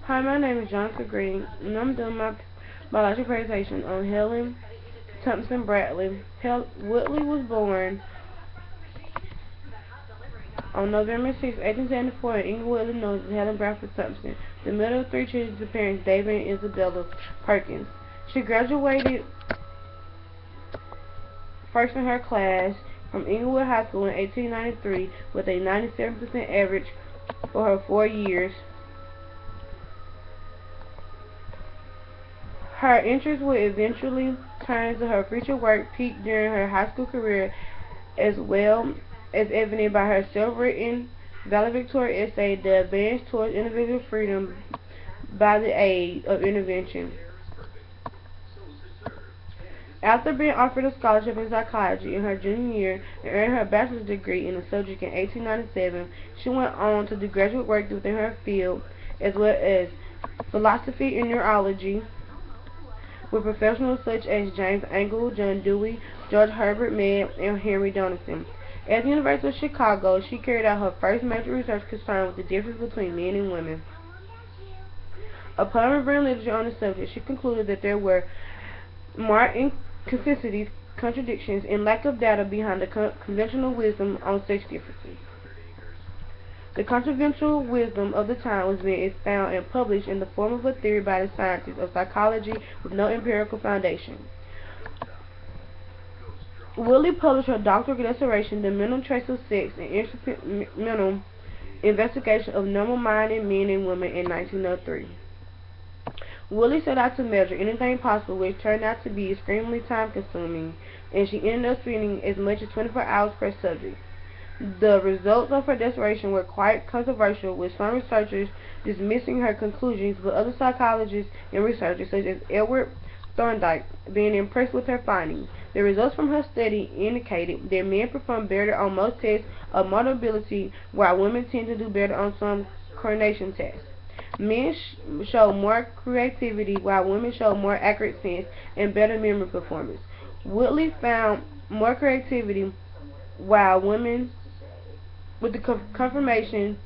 Hi, my name is Johnson Green, and I'm doing my biology presentation on Helen Thompson Bradley. Woolley was born on November 6, 1874 in Inglewood, Illinois, as Helen Bradford Thompson, the middle of three children to parents David and Isabella Perkins. She graduated first in her class from Inglewood High School in 1893 with a 97% average for her 4 years. Her interests would eventually turn to her future work, peaked during her high school career, as well as evident by her self-written valedictorian essay, The Advance Towards Individual Freedom by the Aid of Intervention. After being offered a scholarship in psychology in her junior year and earning her bachelor's degree in the subject in 1897, she went on to do graduate work within her field, as well as philosophy and neurology, with professionals such as James Angle, John Dewey, George Herbert Mead, and Henry Donaldson. At the University of Chicago, she carried out her first major research concerned with the difference between men and women. Upon reviewing literature on the subject, she concluded that there were marked inconsistencies, contradictions, and lack of data behind the conventional wisdom on sex differences. The conventional wisdom of the time was being expounded and published in the form of a theory by the scientists of psychology with no empirical foundation. Woolley published her doctoral dissertation, The Mental Traits of Sex, an instrumental investigation of normal-minded men and women, in 1903. Woolley set out to measure anything possible, which turned out to be extremely time-consuming, and she ended up spending as much as 24 hours per subject. The results of her dissertation were quite controversial, with some researchers dismissing her conclusions, but other psychologists and researchers, such as Edward Thorndike, being impressed with her findings. The results from her study indicated that men perform better on most tests of motor ability, while women tend to do better on some coordination tests. Men show more creativity, while women show more accurate sense and better memory performance. Woolley found more creativity, while women, with the confirmation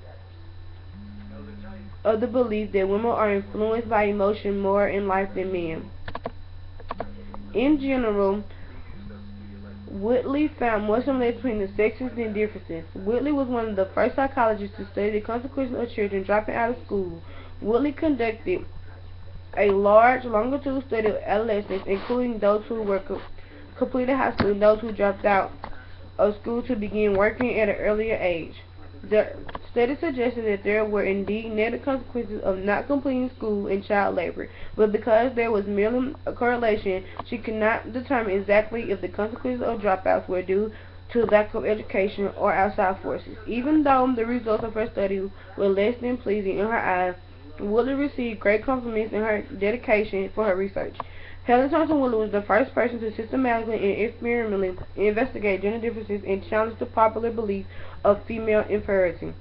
of the belief that women are influenced by emotion more in life than men. In general, Woolley found more similarities between the sexes than differences. Woolley was one of the first psychologists to study the consequences of children dropping out of school. Woolley conducted a large longitudinal study of adolescents, including those who were completed high school and those who dropped out of school to begin working at an earlier age. The study suggested that there were indeed negative consequences of not completing school and child labor, but because there was merely a correlation, she could not determine exactly if the consequences of dropouts were due to lack of education or outside forces. Even though the results of her study were less than pleasing in her eyes, Woolley received great compliments in her dedication for her research. Helen Thompson Woolley was the first person to systematically and experimentally investigate gender differences and challenge the popular belief of female inferiority.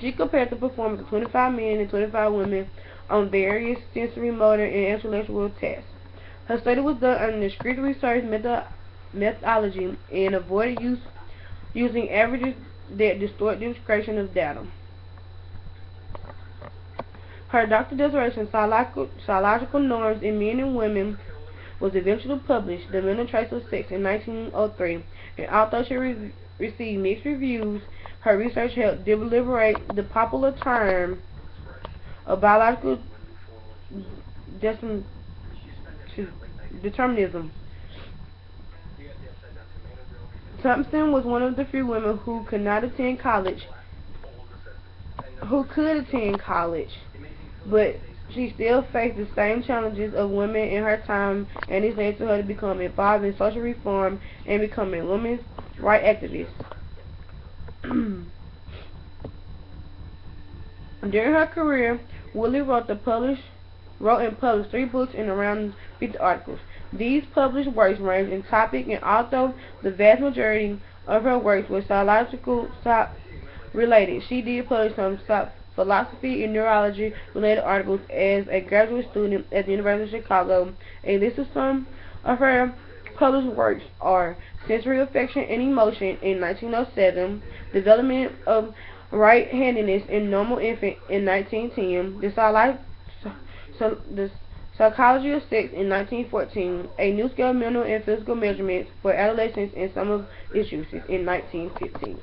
She compared the performance of 25 men and 25 women on various sensory, motor, and intellectual tests. Her study was done under strict research methodology and avoided using averages that distort the description of data. Her doctoral dissertation, Psychological Norms in Men and Women, was eventually published, The Mental Traits of Sex, in 1903, and although she received mixed reviews, her research helped deliberate the popular term of biological determinism. Thompson was one of the few women who could attend college, but she still faced the same challenges of women in her time, and this led to her to become involved in social reform and becoming a women's rights activist. During her career, Woolley wrote and published 3 books and around 50 articles. These published works range in topic, and although the vast majority of her works were psychological related, she did publish some philosophy and neurology related articles as a graduate student at the University of Chicago. A list of some of her published works are Sensory Affection and Emotion in 1907, Development of Right-Handedness in Normal Infant in 1910, The The Psychology of Sex in 1914, A New Scale of Mental and Physical Measurements for Adolescents and Some of Its Uses in 1915.